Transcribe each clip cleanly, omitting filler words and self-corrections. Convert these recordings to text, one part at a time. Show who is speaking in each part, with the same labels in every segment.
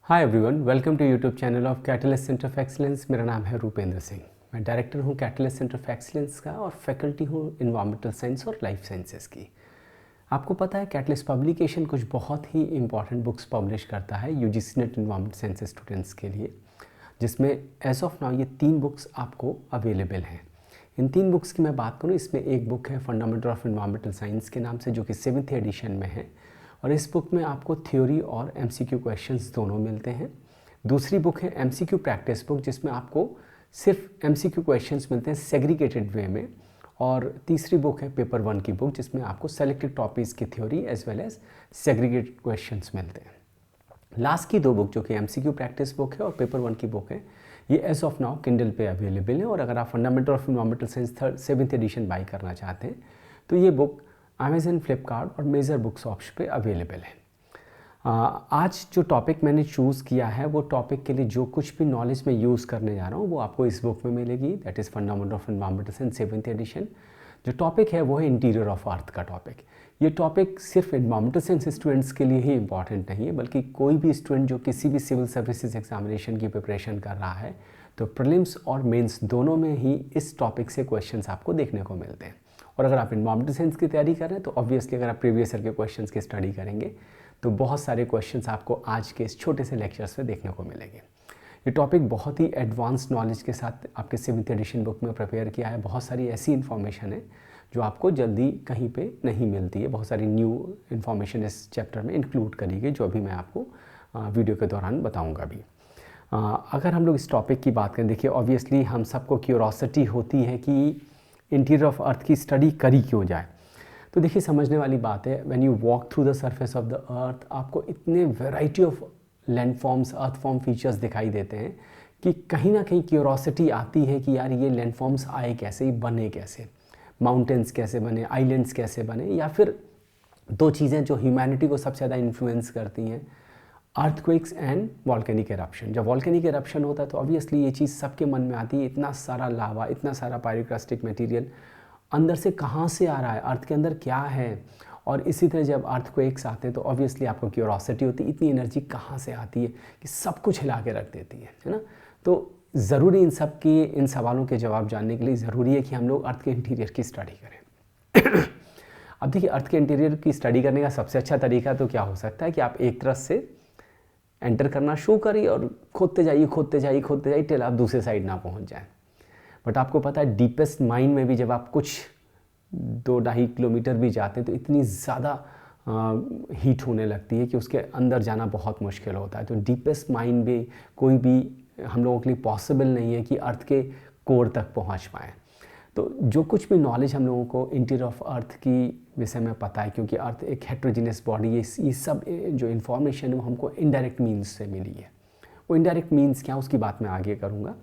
Speaker 1: Hi everyone, welcome to YouTube channel of Catalyst Centre of Excellence. मेरा नाम है रूपेंद्र सिंह। मैं डायरेक्टर हूँ कैटलिस्ट सेंटर ऑफ एक्सीलेंस का और फैकल्टी हूँ इन्वायरमेंटल साइंस और लाइफ साइंसेस की। आपको पता है कैटलिस्ट पब्लिकेशन कुछ बहुत ही इंपॉर्टेंट बुक्स पब्लिश करता है UGC net environmental sciences students के लिए, जिसमें एज ऑफ नाउ ये 3 बुक्स आपको अवेलेबल हैं। इन 3 बुक्स की मैं बात करूँ, इसमें एक बुक है फंडामेंटल ऑफ इन्वायरमेंटल साइंस के नाम से, जो कि 7th एडिशन में है, और इस बुक में आपको थ्योरी और एमसीक्यू क्वेश्चंस दोनों मिलते हैं। दूसरी बुक है एमसीक्यू प्रैक्टिस बुक, जिसमें आपको सिर्फ एमसीक्यू क्वेश्चंस मिलते हैं सेग्रीगेटेड वे में। और तीसरी बुक है पेपर 1 की बुक, जिसमें आपको सेलेक्टेड टॉपिक्स की theory as well as segregated questions मिलते हैं। लास्ट की 2 बुक जो कि एमसीक्यू प्रैक्टिस बुक है और पेपर 1 की बुक है, ये एज ऑफ नाउ किंडल पे अवेलेबल है। और अगर आप fundamental of environmental science 7th edition buy करना चाहते हैं तो ये बुक अमेज़न, फ्लिपकार्ट और मेजर बुक्स ऑप्शन पे अवेलेबल है। आज जो टॉपिक मैंने चूज़ किया है, वो टॉपिक के लिए जो कुछ भी नॉलेज मैं यूज़ करने जा रहा हूँ वो आपको इस बुक में मिलेगी। That is fundamental of environmental science 7th edition. जो टॉपिक है वो है इंटीरियर ऑफ अर्थ का टॉपिक। ये टॉपिक सिर्फ इन्वायरमेंटल साइंस स्टूडेंट्स के लिए ही इंपॉर्टेंट नहीं है, बल्कि कोई भी स्टूडेंट जो किसी भी सिविल सर्विसेज एग्जामिनेशन की प्रिपरेशन कर रहा है, तो प्रीलिम्स और मेंस दोनों में ही इस टॉपिक से क्वेश्चंस आपको देखने को मिलते हैं। और अगर आप इन्वायरमेंटल साइंस की तैयारी कर रहे हैं तो ऑब्वियसली अगर आप प्रीवियस ईयर के क्वेश्चंस की स्टडी करेंगे तो बहुत सारे क्वेश्चंस आपको आज के इस छोटे से लेक्चर्स में देखने को मिलेंगे। ये टॉपिक बहुत ही एडवांस नॉलेज के साथ आपके 7th एडिशन बुक में प्रिपेयर किया है। बहुत सारी ऐसी इन्फॉर्मेशन है जो आपको जल्दी कहीं पे नहीं मिलती है। बहुत सारी न्यू इन्फॉर्मेशन इस चैप्टर में इंक्लूड करी गई, जो अभी मैं आपको वीडियो के दौरान बताऊँगा भी। अगर हम लोग इस टॉपिक की बात करें, देखिए ऑब्वियसली हम सबको क्यूरोसिटी होती है कि इंटीरियर ऑफ अर्थ की स्टडी करी क्यों जाए। तो देखिए समझने वाली बात है, when you walk through the surface of the अर्थ, आपको इतने variety of landforms, earth form features दिखाई देते हैं कि कहीं ना कहीं क्यूरोसिटी आती है कि यार ये लैंडफॉर्म्स आए कैसे, ये बने कैसे, माउंटेन्स कैसे बने, आइलैंड्स कैसे बने, या फिर 2 चीज़ें जो ह्यूमैनिटी को सबसे ज़्यादा इन्फ्लुएंस करती हैं, अर्थक्वेक्स एंड वॉल्केनिक एरप्शन। जब वॉल्केनिक एरप्शन होता है तो ऑब्वियसली ये चीज़ सबके मन में आती है, इतना सारा लावा, इतना सारा पायरोक्लास्टिक मटेरियल अंदर से कहाँ से आ रहा है, अर्थ के अंदर क्या है। और इसी तरह जब अर्थक्वेक्स आते हैं तो ऑब्वियसली आपको क्यूरोसिटी होती है, इतनी एनर्जी कहाँ से आती है कि सब कुछ हिला के रख देती है ना। तो ज़रूरी इन सवालों के जवाब जानने के लिए ज़रूरी है कि हम लोग अर्थ के इंटीरियर की स्टडी करें। अब देखिए अर्थ के इंटीरियर की स्टडी करने का सबसे अच्छा तरीका तो क्या हो सकता है कि आप एक तरफ से एंटर करना शुरू करिए और खोदते जाइए टिल आप दूसरे साइड ना पहुंच जाएं। बट आपको पता है डीपेस्ट माइन में भी जब आप कुछ 2-2.5 किलोमीटर भी जाते हैं तो इतनी ज़्यादा हीट होने लगती है कि उसके अंदर जाना बहुत मुश्किल होता है। तो डीपेस्ट माइन भी कोई भी हम लोगों के लिए पॉसिबल नहीं है कि अर्थ के कोर तक पहुंच पाएँ। तो जो कुछ भी नॉलेज हम लोगों को इंटीरियर ऑफ अर्थ की विषय में पता है, क्योंकि अर्थ एक हेट्रोजीनियस बॉडी है, ये सब जो इन्फॉर्मेशन है वो हमको इनडायरेक्ट मीन्स से मिली है। वो इनडायरेक्ट मीन्स क्या, उसकी बात मैं आगे करूँगा।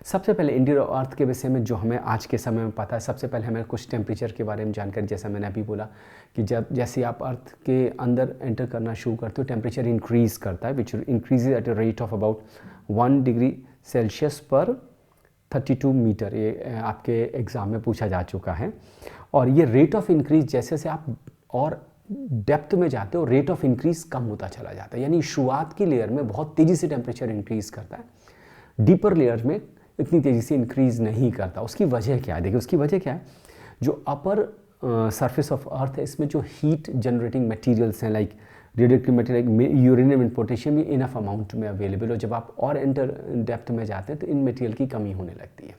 Speaker 1: सबसे पहले इंटीरियर ऑफ अर्थ के विषय में जो हमें आज के समय में पता है, सबसे पहले हमें कुछ टेम्परेचर के बारे में जानकारी, जैसा मैंने अभी बोला कि जैसे आप अर्थ के अंदर एंटर करना शुरू करते हो, टेम्परेचर इंक्रीज़ करता है, which increase at a rate of about 1 degree Celsius पर 32 मीटर। ये आपके एग्ज़ाम में पूछा जा चुका है। और ये रेट ऑफ इंक्रीज़ जैसे जैसे आप और डेप्थ में जाते हो, रेट ऑफ इंक्रीज़ कम होता चला जाता है। यानी शुरुआत की लेयर में बहुत तेज़ी से टेम्परेचर इंक्रीज़ करता है, डीपर लेयर में इतनी तेज़ी से इंक्रीज़ नहीं करता। उसकी वजह क्या है? देखिए उसकी वजह क्या है, जो अपर सरफेस ऑफ अर्थ है, इसमें जो हीट जनरेटिंग मटेरियल्स हैं like radioactive material, uranium and potassium, ये इनफ अमाउंट में अवेलेबल हो। जब आप और एंटर डेप्थ में जाते हैं तो इन मटेरियल की कमी होने लगती है,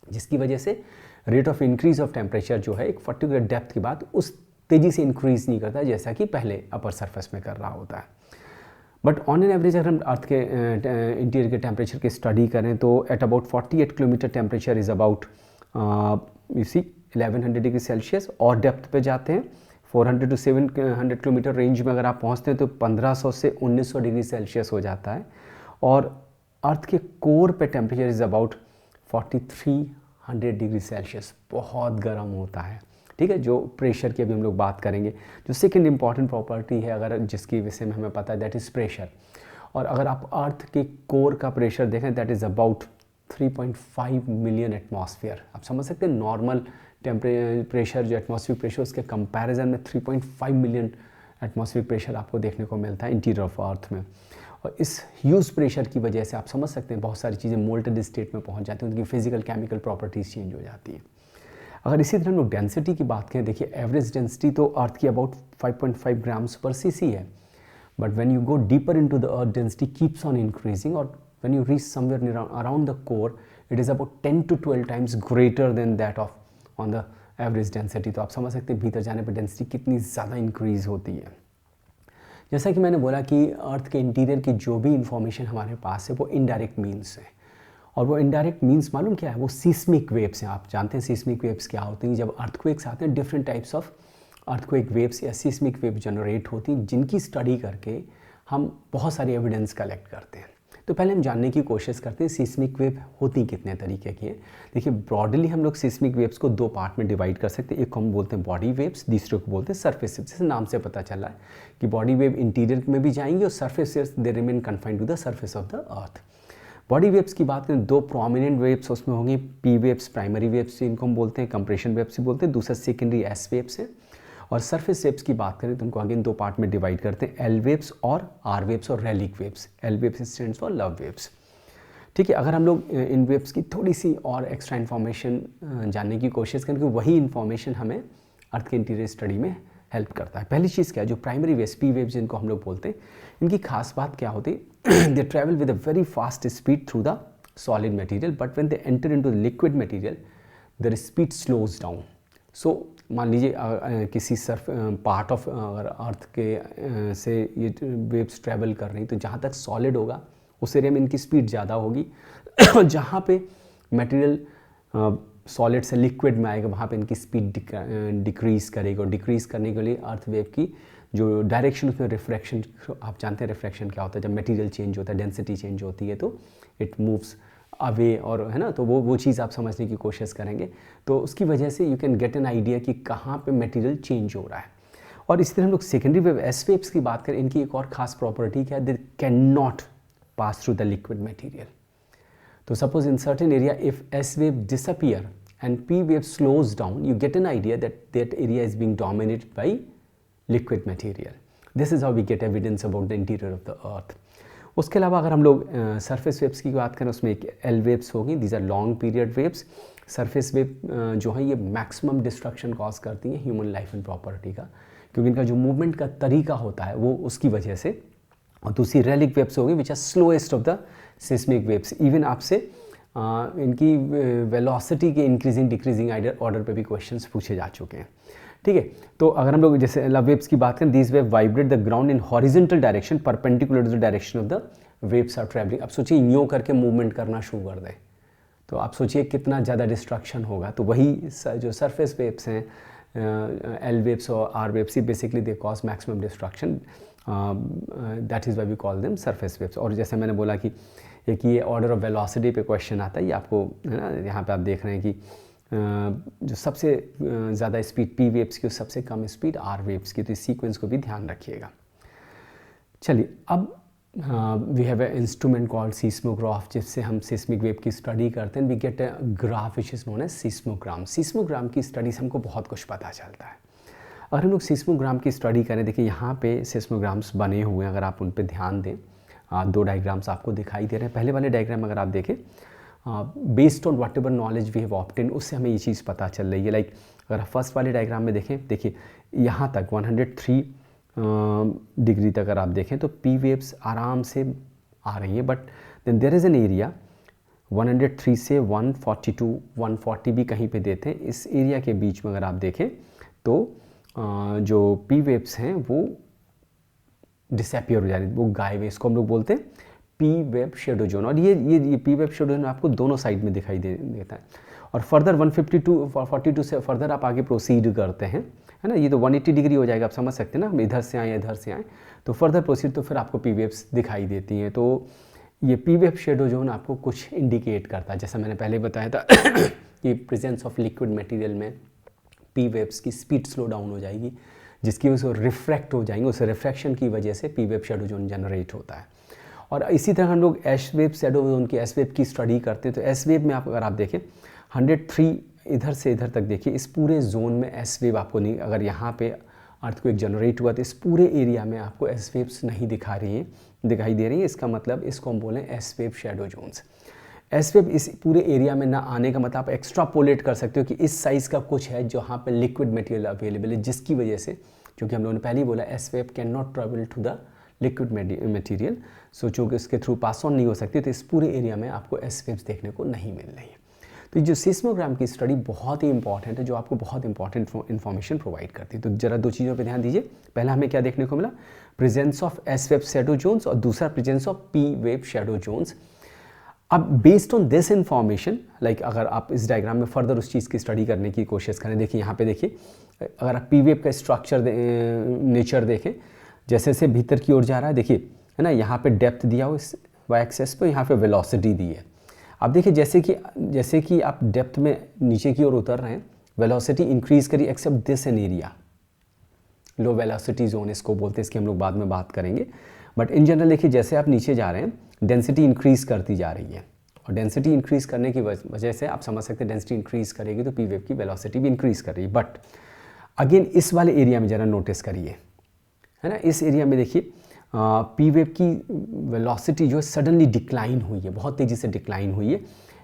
Speaker 1: जिसकी वजह से rate of increase of temperature जो है एक पर्टिकुलर डेप्थ के बाद उस तेज़ी से इंक्रीज़ नहीं करता जैसा कि पहले अपर सरफेस में कर रहा होता है। बट ऑन एन एवरेज अगर हम अर्थ के इंटीरियर के टेम्परेचर की स्टडी करें तो at about 48 kilometre temperature is about you see 1100 degree Celsius. और डेप्थ पे जाते हैं 400 to 700 किलोमीटर रेंज में अगर आप पहुंचते हैं तो 1500 से 1900 डिग्री सेल्सियस हो जाता है। और अर्थ के कोर पे temperature is about 4300 degree Celsius, बहुत गर्म होता है। ठीक है, जो प्रेशर की अभी हम लोग बात करेंगे, जो सेकंड इंपॉर्टेंट प्रॉपर्टी है अगर जिसकी विषय में हमें पता है, दैट इज़ प्रेशर। और अगर आप अर्थ के कोर का प्रेशर देखें, that is about 3.5 million atmosphere. आप समझ सकते हैं नॉर्मल प्रेशर जो एटमॉस्फेरिक प्रेशर, उसके कंपैरिजन में 3.5 मिलियन एटमॉस्फेरिक प्रेशर आपको देखने को मिलता है इंटीरियर ऑफ अर्थ में। और इस ह्यूज प्रेशर की वजह से आप समझ सकते हैं बहुत सारी चीज़ें मोल्टेड स्टेट में पहुंच जाती हैं, उनकी फिजिकल केमिकल प्रॉपर्टीज़ चेंज हो जाती हैं। अगर इसी तरह हम लोग डेंसिटी की बात करें, देखिए एवरेज डेंसिटी तो अर्थ की अबाउट 5.5 ग्राम्स पर सीसी है, but when you go deeper into the earth density keeps on increasing, और when you reach somewhere around the core it is about 10 to 12 times greater than that of on the average density. तो आप समझ सकते हैं भीतर जाने पर density कितनी ज़्यादा इंक्रीज़ होती है। जैसा कि मैंने बोला कि अर्थ के इंटीरियर की जो भी इंफॉर्मेशन हमारे पास है वो इनडायरेक्ट मीन्स है, और वो इनडायरेक्ट मीन्स मालूम क्या है, वो सीस्मिक वेव्स हैं। आप जानते हैं सीस्मिक वेव्स क्या होती हैं। जब अर्थक्वेक्स आते हैं different types of earthquake waves या सीस्मिक वेव जनरेट होती हैं, जिनकी स्टडी करके हम बहुत सारी एविडेंस कलेक्ट करते हैं। तो पहले हम जानने की कोशिश करते हैं सीस्मिक वेव होती कितने तरीके की है। देखिए ब्रॉडली हम लोग सीस्मिक वेव्स को दो पार्ट में डिवाइड कर सकते हैं। एक को हम बोलते हैं बॉडी वेव्स, दूसरे को बोलते हैं सरफेस वेव्स। जैसे नाम से पता चल रहा है कि बॉडी वेव इंटीरियर में भी जाएंगी और surface waves they remain confined to the surface of the earth. Body waves की बात करें, दो प्रोमिनेंट वेव्स उसमें होंगी, पी वेव्स प्राइमरी वेव्स इनको हम बोलते हैं, कंप्रेशन वेव्स भी बोलते हैं, दूसरा सेकेंडरी एस वेव्स है। और सरफेस वेव्स की बात करें तो उनको अगेन दो पार्ट में डिवाइड करते हैं, एल वेव्स और आर वेव्स और relic waves. L waves stands for love waves. ठीक है, अगर हम लोग इन वेव्स की थोड़ी सी और एक्स्ट्रा इन्फॉर्मेशन जानने की कोशिश करें, वही इन्फॉर्मेशन हमें अर्थ के इंटीरियर स्टडी में हेल्प करता है। पहली चीज़ क्या है, जो प्राइमरी वेव्स पी वेव्स जिनको हम लोग बोलते हैं, इनकी खास बात क्या होती है, they travel with a very fast speed through the solid material, but when they enter into the liquid material their speed slows down. So मान लीजिए किसी सर्फ पार्ट ऑफ अर्थ के से ये वेव्स ट्रैवल कर रही, तो जहाँ तक सॉलिड होगा उस एरिया में इनकी स्पीड ज़्यादा होगी, जहाँ पे मटेरियल सॉलिड से लिक्विड में आएगा वहाँ पे इनकी स्पीड डिक्रीज़ करेगी। और डिक्रीज़ करने के लिए अर्थ वेव की जो डायरेक्शन, उसमें रिफ्रैक्शन, आप जानते हैं रिफ्रैक्शन क्या होता है, जब मटेरियल चेंज होता है, डेंसिटी चेंज होती है तो इट मूव्स अवे, और है ना, तो वो चीज़ आप समझने की कोशिश करेंगे। तो उसकी वजह से you can get an idea कि कहाँ पे मटेरियल चेंज हो रहा है। और इसी तरह हम लोग सेकेंडरी वेव एस वेव्स की बात करें, इनकी एक और ख़ास प्रॉपर्टी क्या है, they can not pass through the liquid material. So suppose in certain area if S wave disappear and P wave slows down, you get an idea that that area is being dominated by liquid material. This is how we get evidence about the interior of the earth. उसके अलावा अगर हम लोग surface waves की बात करें, उसमें एक एल वेव्स होगी, these are long period waves. Surface wave जो है ये मैक्सिमम डिस्ट्रक्शन कॉज करती हैं ह्यूमन लाइफ एंड प्रॉपर्टी का, क्योंकि इनका जो मूवमेंट का तरीका होता है वो उसकी वजह से। और दूसरी रेलिक वेव्स होगी which are slowest of the seismic waves. Even आपसे इनकी वेलोसिटी के इंक्रीजिंग डिक्रीजिंग ऑर्डर पे भी क्वेश्चंस पूछे जा चुके हैं। ठीक है, तो अगर हम लोग जैसे लव वेव्स की बात करें, these wave vibrate the ground in horizontal direction perpendicular to the direction of the waves are travelling. अब सोचिए यूँ करके मूवमेंट करना शुरू कर दे तो आप सोचिए कितना ज़्यादा डिस्ट्रक्शन होगा। तो वही जो सरफेस वेव्स हैं, एल वेव्स और R waves, basically they cause maximum destruction, that is why we call them surface waves. और जैसे मैंने बोला कि एक ये ऑर्डर ऑफ वेलोसिटी पे क्वेश्चन आता है, ये आपको है ना, यहाँ पे आप देख रहे हैं कि जो सबसे ज़्यादा स्पीड पी वेव्स की, सबसे कम स्पीड आर वेव्स की, तो इस सीक्वेंस को भी ध्यान रखिएगा। चलिए, अब we have a instrument called seismograph, जिससे हम सिस्मिक वेव की स्टडी करते हैं। We get a graph which is known as seismogram. Seismogram की स्टडी से हमको बहुत कुछ पता चलता है। अगर हम लोग सीस्मोग्राम की स्टडी करें, देखिए यहाँ पे सीस्मोग्राम्स बने हुए हैं, अगर आप उन पे ध्यान दें, दो डायग्राम्स आपको दिखाई दे रहे हैं। पहले वाले डायग्राम अगर आप देखें, based on whatever knowledge we have obtain, उससे हमें ये चीज़ पता चल रही है। लाइक अगर आप फर्स्ट वाले डायग्राम में देखें, देखिए यहाँ तक 103 डिग्री तक अगर आप देखें तो पी वेव्स आराम से आ रही है, but then there is an area 103 से 142, 140 भी कहीं पे देते हैं। इस एरिया के बीच में अगर आप देखें तो जो पी वेव्स हैं वो डिसअपियर हो जा रही है, वो गायब है। इसको हम लोग बोलते हैं पी वेव शेडो जोन। और ये पी वेव शेडो जोन आपको दोनों साइड में दिखाई देता है। और फर्दर 152 से फर्दर आप आगे प्रोसीड करते हैं, है ना, ये तो 180 डिग्री हो जाएगा, आप समझ सकते हैं ना, हम इधर से आए इधर से आए तो फर्दर प्रोसीड, तो फिर आपको पी वेव्स दिखाई देती हैं। तो ये पी वेव शेडो जोन आपको कुछ इंडिकेट करता है। जैसा मैंने पहले बताया था कि प्रेजेंस ऑफ लिक्विड मटेरियल में पी वेव्स की स्पीड स्लो डाउन हो जाएगी, जिसकी वजह से रिफ्रैक्ट हो जाएंगे, उस रिफ्रैक्शन की वजह से P wave shadow zone generate होता है। और इसी तरह हम लोग एस वेव शेडो जोन की एस वेव की स्टडी करते हैं। तो एस वेव में आप अगर आप देखें 103 इधर से इधर तक देखिए, इस पूरे जोन में एस वेव आपको नहीं, अगर यहाँ पे अर्थक्वेक जनरेट हुआ, तो इस पूरे एरिया में आपको एस वेव्स नहीं दिखाई दे रही है। इसका मतलब इसको हम बोलें S wave shadow zones. S wave इस पूरे एरिया में ना आने का मतलब आप एक्स्ट्रापोलेट कर सकते हो कि इस साइज़ का कुछ है जहाँ पे लिक्विड मटेरियल अवेलेबल है, जिसकी वजह से, क्योंकि हम लोगों ने पहले ही बोला S wave can not travel to the liquid material, so चूँकि उसके थ्रू पास ऑन नहीं हो सकती, तो इस पूरे एरिया में आपको एस वेव्स देखने को नहीं मिल रही है। तो जो सिस्मोग्राम की स्टडी बहुत ही इंपॉर्टेंट है, जो आपको बहुत इंपॉर्टेंट इन्फॉर्मेशन प्रोवाइड करती है। तो जरा दो चीज़ों पे ध्यान दीजिए। पहला हमें क्या देखने को मिला, presence of S wave shadow zones, और दूसरा presence of P wave shadow zones. अब based on this information, like अगर आप इस डायग्राम में फर्दर उस चीज़ की स्टडी करने की कोशिश करें, देखिए यहाँ पे देखिए, अगर आप पी वेव का स्ट्रक्चर नेचर देखें, जैसे जैसे भीतर की ओर जा रहा है, देखिए है ना, यहाँ पे डेप्थ दिया हो इस वाई एक्सेस पे, यहाँ पे वेलोसिटी दी है। अब देखिए जैसे कि आप डेप्थ में नीचे की ओर उतर रहे हैं, वेलोसिटी इंक्रीज करी except this an area, low velocity zone इसको बोलते हैं, इसकी हम लोग बाद में बात करेंगे। बट इन जनरल देखिए, जैसे आप नीचे जा रहे हैं डेंसिटी इंक्रीज करती जा रही है, और डेंसिटी इंक्रीज करने की वजह से आप समझ सकते हैं डेंसिटी इंक्रीज करेगी तो पी वेव की वेलोसिटी भी इंक्रीज कर रही है। बट अगेन इस वाले एरिया में ज़रा नोटिस करिए, है ना, इस एरिया में देखिए पी वेव की वेलोसिटी जो है सडनली डिक्लाइन हुई है, बहुत तेज़ी से डिक्लाइन हुई है।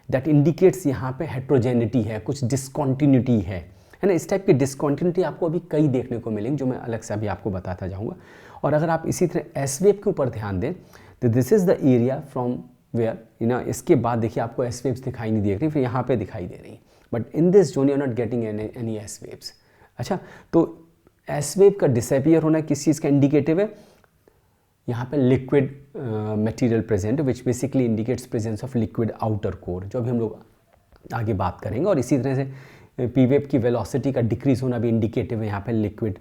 Speaker 1: दैट इंडिकेट्स यहाँ पे हेट्रोजेनिटी है, कुछ डिसकॉन्टिन्यूटी है ना। इस टाइप की डिसकॉन्टिन्यूटी आपको अभी कई देखने को मिलेंगी, जो मैं अलग से अभी आपको बताता जाऊँगा। और अगर आप इसी तरह एस वेव के ऊपर ध्यान दें तो this is the area from where ना, इसके बाद देखिए आपको एस वेव्स दिखाई नहीं दे रही, फिर यहाँ पे दिखाई दे रही, but in this zone you are not getting any S waves. अच्छा, तो एस वेव का डिसअपियर होना किस चीज़ का इंडिकेटिव है, यहाँ पे liquid material present, which basically indicates presence of liquid outer core, जो अभी हम लोग आगे बात करेंगे। और इसी तरह से पी वेव की वेलोसिटी का डिक्रीज होना भी इंडिकेटिव है, यहाँ पे लिक्विड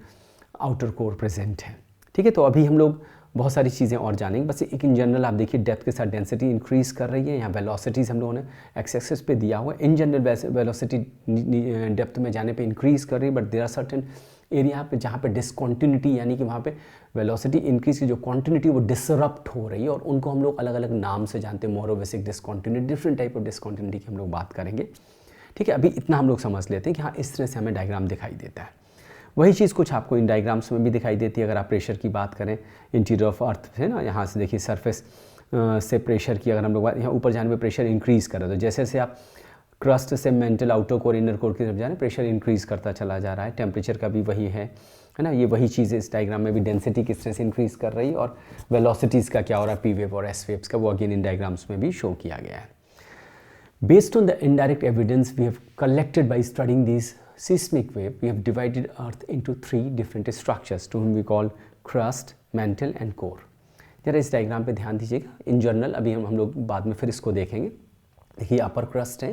Speaker 1: आउटर कोर प्रेजेंट है। ठीक है, तो अभी हम लोग बहुत सारी चीज़ें और जानेंगे, बस एक इन जनरल आप देखिए डेप्थ के साथ डेंसिटी इंक्रीज कर रही है, यहाँ वेलोसिटीज़ हम लोगों ने एक्स एक्सिस पे दिया हुआ है। इन जनरल वेलोसिटी डेप्थ में जाने पे इंक्रीज कर रही है, but there are certain area पे जहाँ पे डिसकॉन्टिन्यूटी, यानी कि वहाँ पे वेलोसिटी इंक्रीज की जो कॉन्टिन्यूटी वो डिसरप्ट हो रही है, और उनको हम लोग अलग अलग नाम से जानते हैं, Mohorovicic discontinuity, different type of discontinuity की हम लोग बात करेंगे। ठीक है, अभी इतना हम लोग समझ लेते हैं कि हाँ इस तरह से हमें डायग्राम दिखाई देता है। वही चीज़ कुछ आपको इन डायग्राम्स में भी दिखाई देती है। अगर आप प्रेशर की बात करें इंटीरियर ऑफ अर्थ है ना, यहाँ से देखिए सरफेस से प्रेशर की अगर हम लोग यहाँ ऊपर जाने में प्रेशर इंक्रीज़ कर रहे हैं, तो जैसे जैसे आप क्रस्ट से mental outer core inner core की तरफ जा रहे हैं, प्रेशर इंक्रीज़ करता चला जा रहा है। टेम्परेचर का भी वही है ना, ये वही चीज़ इस डायग्राम में भी डेंसिटी किस तरह से इंक्रीज़ कर रही है, और वेलोसिटीज़ का क्या हो रहा है पी वेव और एस वेव्स का, वो अगेन इन डायग्राम्स में भी शो किया गया है। Based on the indirect evidence we have collected by studying these seismic wave, we have divided Earth into 3 different structures to whom we call crust, mantle and core. जरा इस diagram पे ध्यान दीजिएगा। इन जनरल अभी हम लोग बाद में फिर इसको देखेंगे। देखिए अपर क्रस्ट है,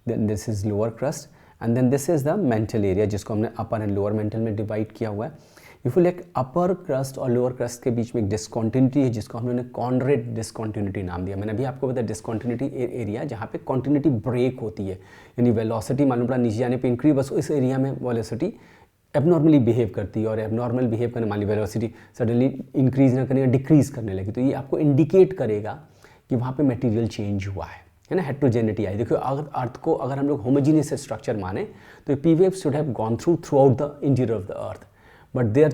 Speaker 1: then this is lower crust, and then this is the mantle area, जिसको हमने अपर एंड लोअर मेंटल में डिवाइड किया हुआ है। If you like upper crust और लोअर क्रस्ट के बीच में एक डिसकॉन्टिन्यूटी है, जिसको हमने कॉनरेड डिसकॉन्टिन्यूटी नाम दिया। मैंने अभी आपको बताया डिसकॉन्टिन्यूटी एरिया जहाँ पे कॉन्टिन्यूटी ब्रेक होती है, यानी वेलोसिटी मालूम पड़ा नीचे जाने पे इंक्रीज, बस इस एरिया में वेलोसिटी एबनॉर्मली बिहेव करती है, और एबनॉर्मल बिहेव करने वाली वेलोसिटी सडनली इंक्रीज ना करने या डिक्रीज करने लगी, तो ये आपको इंडिकेट करेगा कि वहाँ पे मटेरियल चेंज हुआ है ना, हेट्रोजेनिटी आई। देखो अर्थ को अगर हम लोग होमोजीनियस स्ट्रक्चर माने तो P wave should have gone through out the interior of the earth, but their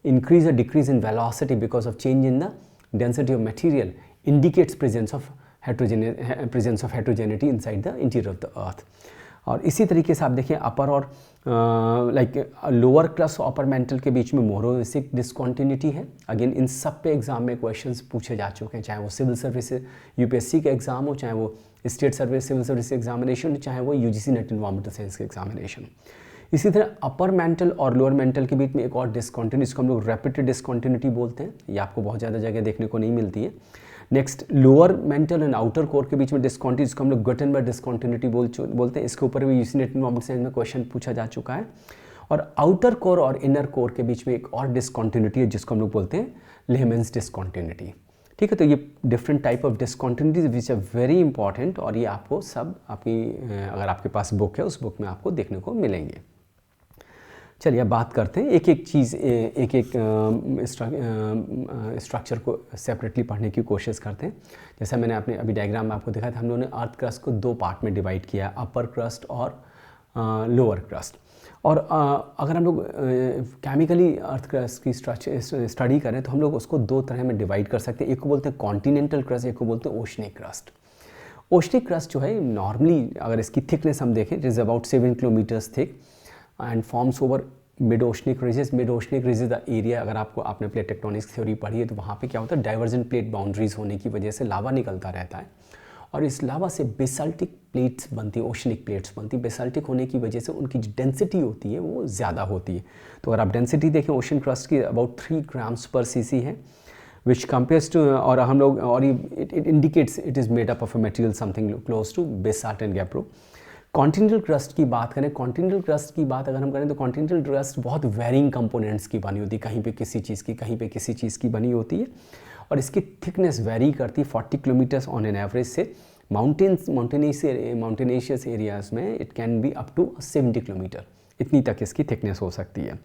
Speaker 1: increase or decrease in velocity because of change in the density of material indicates presence of heterogeneity inside the interior of the earth. और इसी तरीके से आप देखिए अपर और like lower class और upper mantle के बीच में मोरोवेसिक डिसकॉन्टिन्यूटी है। अगेन इन सब पे एग्जाम में क्वेश्चंस पूछे जा चुके हैं, चाहे वो सिविल सर्विस यूपीएससी का एग्जाम हो, चाहे वो state service civil service examination, चाहे वो यूजीसी नेट एनवायरमेंटल साइंस के एग्जामिनेशन। इसी तरह अपर मेंटल और लोअर मेंटल के बीच में एक और डिसकॉन्टिन्यूटी, इसको हम लोग रैपिड डिसकॉन्टिन्यूटी बोलते हैं, ये आपको बहुत ज़्यादा जगह देखने को नहीं मिलती है। Next lower mental and outer core के बीच में डिसकॉन्टिन्यूटी, इसको हम लोग गुटेनबर्ग डिसकॉन्टिन्यूटी बोलते हैं। इसके ऊपर भी यूजीसी नेट एनवायरमेंटल साइंस में क्वेश्चन पूछा जा चुका है। और आउटर कोर और इनर कोर के बीच में एक और डिसकॉन्टिन्यूटी है, जिसको हम लोग बोलते हैं लेहमैन्स डिसकॉन्टिन्यूटी। ठीक है, तो ये different type of discontinuities which are very important, और ये आपको सब आपकी अगर आपके पास बुक है उस बुक में आपको देखने को मिलेंगे। चलिए अब बात करते हैं एक एक चीज़, एक एक स्ट्रक्चर को सेपरेटली पढ़ने की कोशिश करते हैं। जैसा मैंने अपने अभी डायग्राम में आपको दिखाया था, हम लोगों ने अर्थ क्रस्ट को 2 पार्ट में डिवाइड किया, अपर क्रस्ट और लोअर क्रस्ट। और अगर हम लोग केमिकली अर्थ क्रस्ट की स्टडी करें तो हम लोग उसको दो तरह में डिवाइड कर सकते हैं। एक को बोलते हैं कॉन्टिनेंटल क्रस्ट, एक को बोलते हैं ओशनिक क्रस्ट। ओशनिक क्रस्ट जो है नॉर्मली अगर इसकी थिकनेस हम देखें, it is about 7 kilometres thick and forms over mid oceanic ridges. Mid oceanic ridge the area, अगर आपने प्लेट टेक्टोनिक्स थ्योरी पढ़ी है तो वहाँ पे क्या होता है, डाइवर्जेंट प्लेट बाउंड्रीज होने की वजह से लावा निकलता रहता है और इस लावा से बेसाल्टिक प्लेट्स बनती है, ओशनिक प्लेट्स बनती है। बेसाल्टिक होने की वजह से उनकी जो डेंसिटी होती है वो ज़्यादा होती है। तो अगर आप डेंसिटी देखें ओशन क्रस्ट की अबाउट 3 ग्राम्स पर cc है, विच कंपेयर्स टू, और हम लोग और it indicates it is made up of a material something close to basalt and gabbro. Continental crust की बात करें, कॉन्टिनेंटल क्रस्ट की बात अगर हम करें तो कॉन्टिनेंटल क्रस्ट बहुत वेरिंग कंपोनेंट्स की बनी होती है, कहीं पे किसी चीज़ की, कहीं पे किसी चीज़ की बनी होती है और इसकी थिकनेस वेरी करती है 40 किलोमीटर्स ऑन एन एवरेज से। माउंटेनिशियस एरियाज में it can be up to 70 kilometre, इतनी तक इसकी थिकनेस हो सकती है।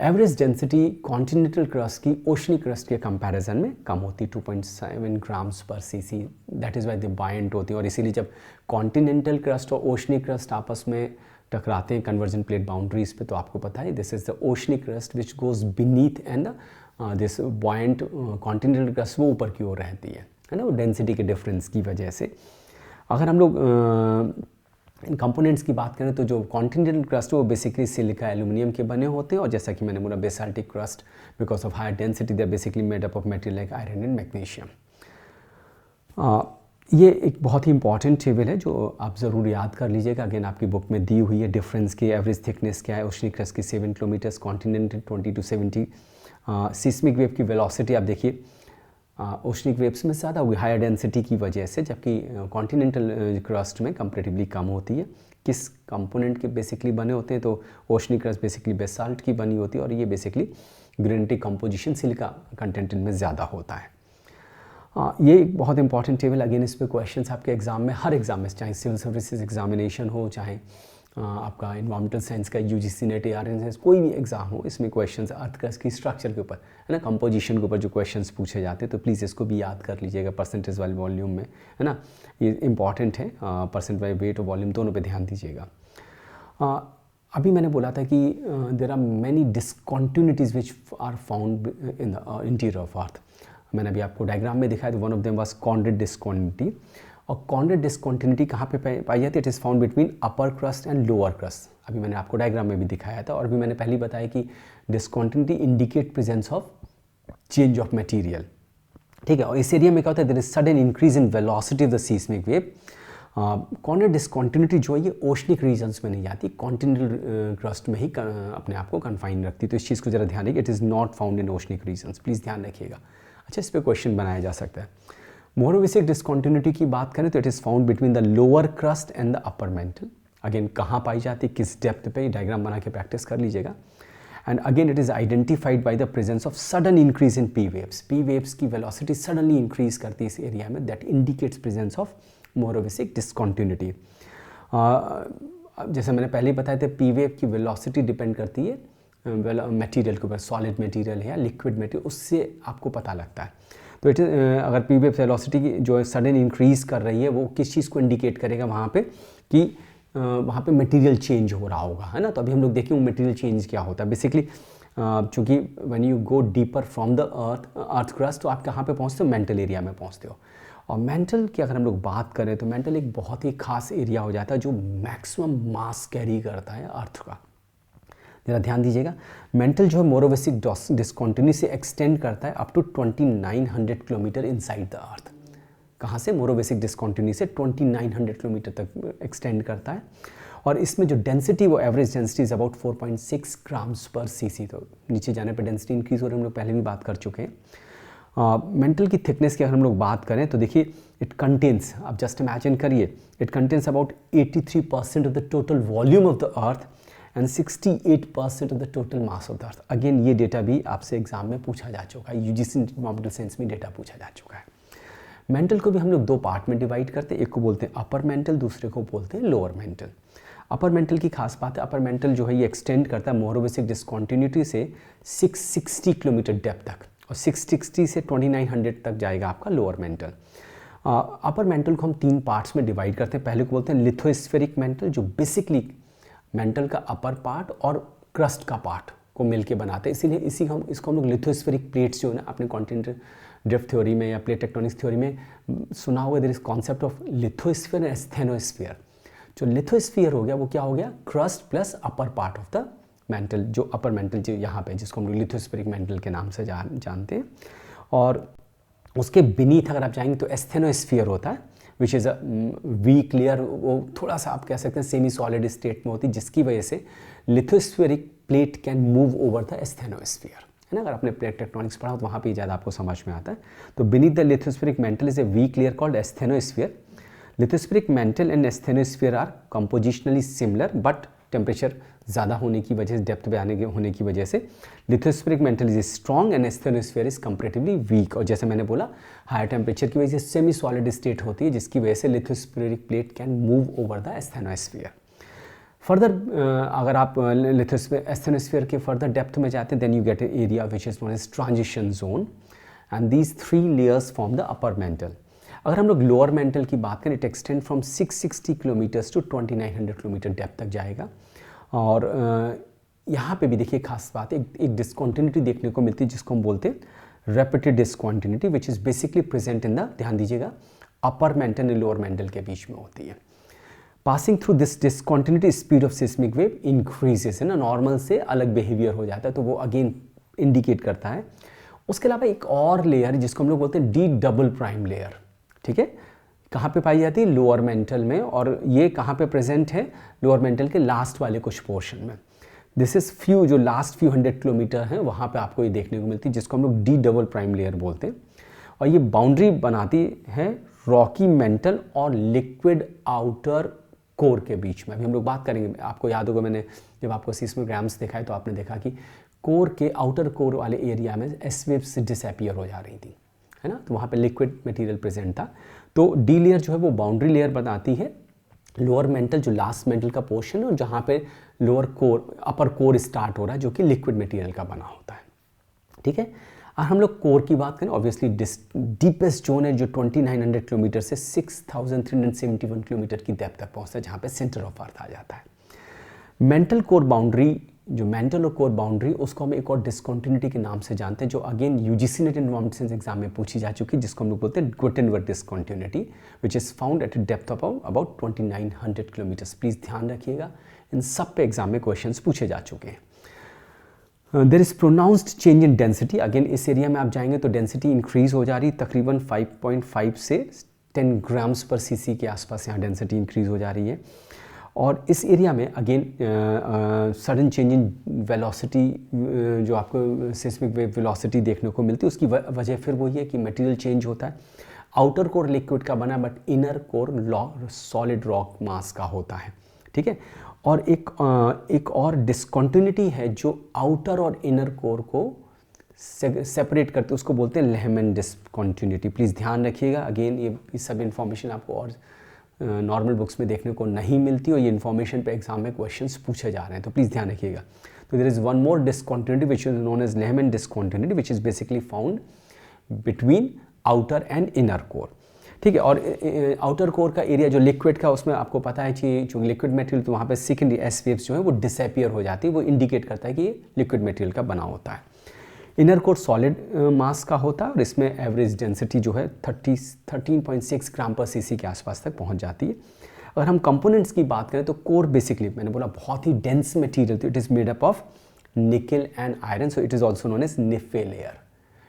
Speaker 1: एवरेज डेंसिटी कॉन्टिनेंटल क्रस्ट की ओशनिक क्रस्ट के कंपैरिजन में कम होती है, 2.7 grams per cc। That is why they bind होती है और इसीलिए जब कॉन्टिनेंटल क्रस्ट और ओशनिक क्रस्ट आपस में टकराते हैं कन्वर्जन प्लेट बाउंड्रीज पे, तो आपको पता है this is the oceanic crust which goes beneath and this बॉइंट continental crust वो ऊपर की ओर रहती है ना, वो डेंसिटी के डिफरेंस की वजह से। अगर हम लोग इन कंपोनेंट्स की बात करें तो जो कॉन्टिनेंटल क्रस्ट है वो बेसिकली सिलिका एल्यूमिनियम के बने होते हैं और जैसा कि मैंने बोला basaltic crust because of higher density they are basically made up of material like iron and magnesium. ये एक बहुत ही इंपॉर्टेंट टेबल है जो आप ज़रूर याद कर लीजिएगा। अगेन आपकी बुक में दी हुई है डिफरेंस की एवरेज थिकनेस क्या है, ओशनिक क्रस्ट की 7 kilometres, continental 20 to 70। Seismic wave की वेलोसिटी आप देखिए ओशनिक वेव्स में ज़्यादा हुई हायर डेंसिटी की वजह से, जबकि कॉन्टिनेंटल क्रस्ट में कंपैरेटिवली कम होती है। किस कंपोनेंट के बेसिकली बने होते हैं तो ओशनिक क्रस्ट बेसिकली बेसाल्ट की बनी होती है और ये बेसिकली ग्रेनिटिक कंपोजिशन सिलिका कंटेंट में ज़्यादा होता है। ये एक बहुत इंपॉर्टेंट टेबल। अगेन इस पे क्वेश्चंस आपके एग्जाम में, हर एग्जाम में, चाहे सिविल सर्विसेज एग्जामिनेशन हो, चाहे आपका इन्वायरमेंटल साइंस का यूजीसी नेट ARNS कोई भी एग्जाम हो, इसमें क्वेश्चंस अर्थ क्रस्ट की स्ट्रक्चर के ऊपर है ना, कंपोजिशन के ऊपर जो क्वेश्चंस पूछे जाते हैं, तो प्लीज़ इसको भी याद कर लीजिएगा परसेंटेज वाले वॉल्यूम में, है ना, ये इंपॉर्टेंट है। परसेंट बाई वेट और वॉल्यूम दोनों पे ध्यान दीजिएगा। अभी मैंने बोला था कि there are many discontinuities which are found in the interior of earth. मैंने अभी आपको डायग्राम में दिखाया, तो one of them was Conrad discontinuity. और कॉन्ड्रेड डिसकॉन्टिन्यूटी कहाँ पे पाई जाती है? It is found between upper crust and lower crust. अभी मैंने आपको डायग्राम में भी दिखाया था और भी मैंने पहले बताया कि discontinuity indicate presence of change of material, ठीक है। और इस एरिया में क्या होता है, there is sudden increase in velocity of the seismic wave. Conrad discontinuity जो है ये ओशनिक रीजन्स में नहीं आती, कॉन्टिनेंटल क्रस्ट में ही अपने आप को कन्फाइन रखती है। तो इस चीज़ को जरा ध्यान रखिए, it is not found in oceanic regions, please ध्यान रखिएगा। अच्छा, इस पर क्वेश्चन बनाया जा सकता है। मोरोविसिक डिसकॉन्टिन्यूटी की बात करें तो it is found between the lower crust and the upper mental. Again कहाँ पाई जाती है, किस डेप्थ पे, डायग्राम बना के प्रैक्टिस कर लीजिएगा। And again it is identified by the presence of sudden increase in P waves. P waves की वेलोसिटी सडनली इंक्रीज करती है इस एरिया में, that indicates presence of Mohorovicic discontinuity. जैसे मैंने पहले ही बताया था, पी वेव की वेलोसिटी डिपेंड करती है मटेरियल के ऊपर, सॉलिड मटेरियल है या लिक्विड मटेरियल, उससे आपको पता लगता है। तो इट अगर पी वेव वेलोसिटी की जो सडन इंक्रीज कर रही है वो किस चीज़ को इंडिकेट करेगा वहाँ पे, कि वहाँ पे मटेरियल चेंज हो रहा होगा, है ना। तो अभी हम लोग देखें मटेरियल चेंज क्या होता है। बेसिकली चूँकि when you go deeper from the earth crust, तो आप कहाँ पे पहुँचते हो, मेंटल एरिया में पहुँचते हो। और मेंटल की अगर हम लोग बात करें तो मेंटल एक बहुत ही खास एरिया हो जाता है जो मैक्सिमम मास कैरी करता है अर्थ का। जरा ध्यान दीजिएगा, मेंटल जो है मोरोविसिक डिसकॉन्टिन्यूटी से एक्सटेंड करता है up to 2900 kilometre inside the earth. कहाँ से? मोरोविसिक डिसकॉन्टिन्यूटी से 2900 किलोमीटर तक एक्सटेंड करता है। और इसमें जो डेंसिटी, वो average density is about 4.6 grams per cc। तो नीचे जाने पर डेंसिटी इंक्रीज हो रही है, हम लोग पहले भी बात कर चुके हैं। मेंटल की थिकनेस की अगर हम लोग बात करें तो देखिए, इट कंटेन्स, आप जस्ट इमेजिन करिए, it contains about 83% of the total volume of the earth and 68% of the total mass of the earth. Again ये डेटा भी आपसे एग्जाम में पूछा जा चुका है, यूजीसी इन्वायरमेंटल साइंस में डेटा पूछा जा चुका है। मेंटल को भी हम लोग दो पार्ट में डिवाइड करते हैं, एक को बोलते हैं अपर मेंटल, दूसरे को बोलते हैं लोअर मेंटल। अपर मेंटल की खास बात है, अपर मेंटल जो है ये एक्सटेंड करता है मोरोविसिक डिसकॉन्टिन्यूटी से 660 किलोमीटर डेप्थ तक, और 660 से 2900 तक जाएगा आपका लोअर मेंटल। अपर मेंटल को हम तीन पार्ट्स में डिवाइड करते हैं। पहले को बोलते हैं लिथोस्फेरिक मेंटल, जो बेसिकली मेंटल का अपर पार्ट और क्रस्ट का पार्ट को मिलके बनाते हैं, इसीलिए इसको हम लोग लिथोस्फेरिक प्लेट्स जो है ना, आपने कॉन्टिनेंटल ड्रिफ्ट थ्योरी में या प्लेट टेक्टोनिक्स थ्योरी में सुना होगा, there is concept of lithosphere and asthenosphere. जो लिथोस्फीयर हो गया वो क्या हो गया, crust plus upper part of the mantle, जो अपर मेंटल जो यहाँ पे जिसको हम लोग लिथोस्फेरिक मेंटल के नाम से जानते हैं। और उसके बीनीथ अगर आप जाएंगे तो एस्थेनोस्फीयर होता है, which is a weak layer, वो थोड़ा सा आप कह सकते हैं सेमी सॉलिड स्टेट में होती है, जिसकी वजह से lithospheric plate can move over the asthenosphere, है ना। अगर आपने प्लेट टेक्टोनिक्स पढ़ा तो वहाँ पे ज़्यादा आपको समझ में आता है। तो beneath the lithospheric mantle is a weak layer called asthenosphere. Lithospheric mantle and asthenosphere are compositionally similar, but temperature ज़्यादा होने की वजह से, डेप्थ पे आने के होने की वजह से lithospheric mantle is strong and asthenosphere is comparatively weak. और जैसे मैंने बोला, हायर टेम्परेचर की वजह से सेमी सॉलिड स्टेट होती है, जिसकी वजह से lithospheric plate can move over the asthenosphere. Further अगर आप एस्थेनोस्फीयर के फर्दर डेप्थ में जाते हैं, then you get a area which is known as transition zone, and these 3 layers form the upper mantle. अगर हम लोग लोअर मेंटल की बात करें, it extend from 660 kilometres to 2900 kilometre depth तक जाएगा। और यहाँ पे भी देखिए खास बात है, एक डिस्कॉन्टिन्यूटी देखने को मिलती है जिसको हम बोलते हैं repeated discontinuity, which is basically present in the, ध्यान दीजिएगा, upper mantle and lower mantle के बीच में होती है। Passing through this discontinuity speed of seismic wave increases, है ना, नॉर्मल से अलग बिहेवियर हो जाता है, तो वो अगेन इंडिकेट करता है। उसके अलावा एक और लेयर जिसको हम लोग बोलते हैं डी डबल प्राइम लेयर, ठीक है, कहाँ पे पाई जाती है, लोअर मेंटल में, और ये कहाँ पे प्रेजेंट है, लोअर मेंटल के लास्ट वाले कुछ पोर्शन में। दिस इज फ्यू, जो लास्ट फ्यू 100 किलोमीटर हैं वहाँ पे आपको ये देखने को मिलती है, जिसको हम लोग डी डबल प्राइम लेयर बोलते हैं। और ये बाउंड्री बनाती है रॉकी मेंटल और लिक्विड आउटर कोर के बीच में। अभी हम लोग बात करेंगे, आपको याद होगा मैंने जब आपको सिस्मोग्राम्स दिखाए तो आपने देखा कि कोर के आउटर कोर वाले एरिया में एस वेव्स डिसअपीयर हो जा रही थी, है ना, तो वहाँ पे लिक्विड मटेरियल प्रेजेंट था। तो डी लेयर जो है वो बाउंड्री लेयर बनाती है लोअर मेंटल, जो लास्ट मेंटल का पोर्शन है, जहाँ पे लोअर कोर अपर कोर स्टार्ट हो रहा है, जो कि लिक्विड मटेरियल का बना होता है, ठीक है। और हम लोग कोर की बात करें, ऑब्वियसली डीपेस्ट जोन है जो 2900 किलोमीटर से 6371 किलोमीटर की डेप्थ तक पहुँचता है, जहाँ पे सेंटर ऑफ अर्थ आ जाता है। मेंटल कोर बाउंड्री, जो मेंटल और कोर बाउंड्री, उसको हम एक और डिस्कॉन्टिन्यूटी के नाम से जानते हैं, जो again UGC net environment science exam में पूछी जा चुकी है, जिसको हम लोग बोलते हैं Gutenberg discontinuity, which is found at A depth of about 2900 kilometres. Please ध्यान रखिएगा, इन सब पे एग्जाम में क्वेश्चन पूछे जा चुके हैं। There is pronounced change in density, again इस एरिया में आप जाएंगे तो डेंसिटी इंक्रीज हो जा रही है, तकरीबन 5.5 से 10 ग्राम्स पर सीसी के आसपास यहाँ डेंसिटी इंक्रीज हो जा रही है। और इस एरिया में again sudden change in velocity, जो आपको सिस्मिक वेव वेलोसिटी देखने को मिलती है, उसकी वजह फिर वही है कि मटेरियल चेंज होता है। आउटर कोर लिक्विड का बना, but inner core solid rock mass का होता है, ठीक है। और एक और डिस्कॉन्टिन्यूटी है जो आउटर और इनर कोर को सेपरेट करते, उसको बोलते हैं लेहमैन डिस्कॉन्टिन्यूटी। प्लीज़ ध्यान रखिएगा, अगेन ये सब इन्फॉर्मेशन आपको और नॉर्मल बुक्स में देखने को नहीं मिलती, और ये इन्फॉर्मेशन पे एग्जाम में क्वेश्चंस पूछे जा रहे हैं, तो प्लीज़ ध्यान रखिएगा। तो there is one more discontinuity which is known as Lehmann discontinuity, which is basically found between outer and inner core, ठीक है। और आउटर कोर का एरिया जो लिक्विड का, उसमें आपको पता है कि जो लिक्विड मटेरियल, तो वहाँ पे सेकेंडरी एस वेव्स जो है वो डिसअपीयर हो जाती है, वो इंडिकेट करता है कि ये लिक्विड मटेरियल का बना होता है। इनर कोर सॉलिड मास का होता है, और इसमें एवरेज डेंसिटी जो है 13.6 ग्राम पर सीसी के आसपास तक पहुंच जाती है। अगर हम कंपोनेंट्स की बात करें तो कोर बेसिकली मैंने बोला बहुत ही डेंस मटेरियल, तो it is made up of nickel and iron, so it is also known as NiFe layer,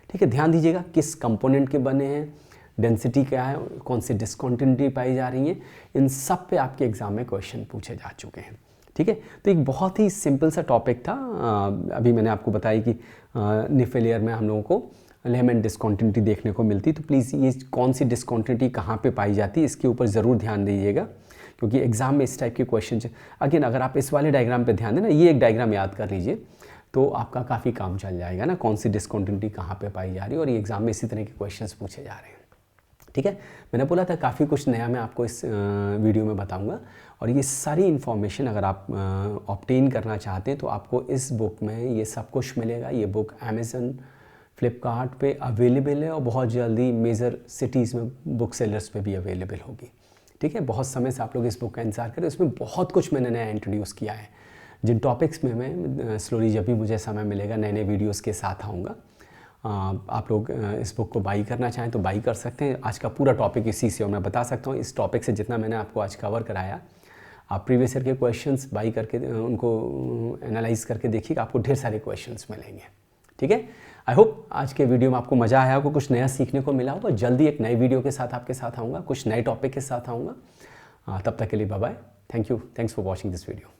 Speaker 1: ठीक है। ध्यान दीजिएगा किस कंपोनेंट के बने हैं, डेंसिटी क्या है, कौन सी डिस्कॉन्टिन्यूटी पाई जा रही है, इन सब पे आपके एग्जाम में क्वेश्चन पूछे जा चुके हैं, ठीक है। तो एक बहुत ही सिंपल सा टॉपिक था। अभी मैंने आपको बताया कि निफे लेयर में हम लोगों को लेहमैन डिस्कॉन्टिन्यूटी देखने को मिलती, तो प्लीज़ ये कौन सी डिस्कॉन्टिन्यूटी कहाँ पे पाई जाती है, इसके ऊपर ज़रूर ध्यान दीजिएगा, क्योंकि एग्जाम में इस टाइप के क्वेश्चन, अगेन अगर आप इस वाले डायग्राम पे ध्यान दें ना, ये एक डायग्राम याद कर लीजिए, तो आपका काफ़ी काम चल जाएगा ना, कौन सी डिस्कॉन्टिन्यूटी कहाँ पे पाई जा रही है, और ये एग्जाम में इसी तरह के क्वेश्चंस पूछे जा रहे हैं, ठीक है। मैंने बोला था काफ़ी कुछ नया मैं आपको इस वीडियो में बताऊंगा, और ये सारी इन्फॉर्मेशन अगर आप ऑब्टेन करना चाहते हैं तो आपको इस बुक में ये सब कुछ मिलेगा। ये बुक अमेज़न, फ्लिपकार्ट पे अवेलेबल है, और बहुत जल्दी मेजर सिटीज़ में बुक सेलर्स पे भी अवेलेबल होगी, ठीक है, बहुत समय से आप लोग इस बुक का इंतजार करें, उसमें बहुत कुछ मैंने नया इंट्रोड्यूस किया है, जिन टॉपिक्स में मैं स्लोली जब भी मुझे समय मिलेगा नए नए वीडियोस के साथ आऊँगा। आप लोग इस बुक को बाई करना चाहें तो बाई कर सकते हैं। आज का पूरा टॉपिक इसी से, और मैं बता सकता हूँ इस टॉपिक से जितना मैंने आपको आज कवर कराया, आप प्रीवियस ईयर के क्वेश्चंस बाई करके उनको एनालाइज करके देखिएगा, आपको ढेर सारे क्वेश्चंस मिलेंगे। ठीक है, आई होप आज के वीडियो में आपको मज़ा आया होगा, कुछ नया सीखने को मिला होगा। जल्दी एक नए वीडियो के साथ आपके साथ आऊँगा, कुछ नए टॉपिक के साथ आऊँगा। तब तक के लिए bye bye, thank you, thanks for watching this video.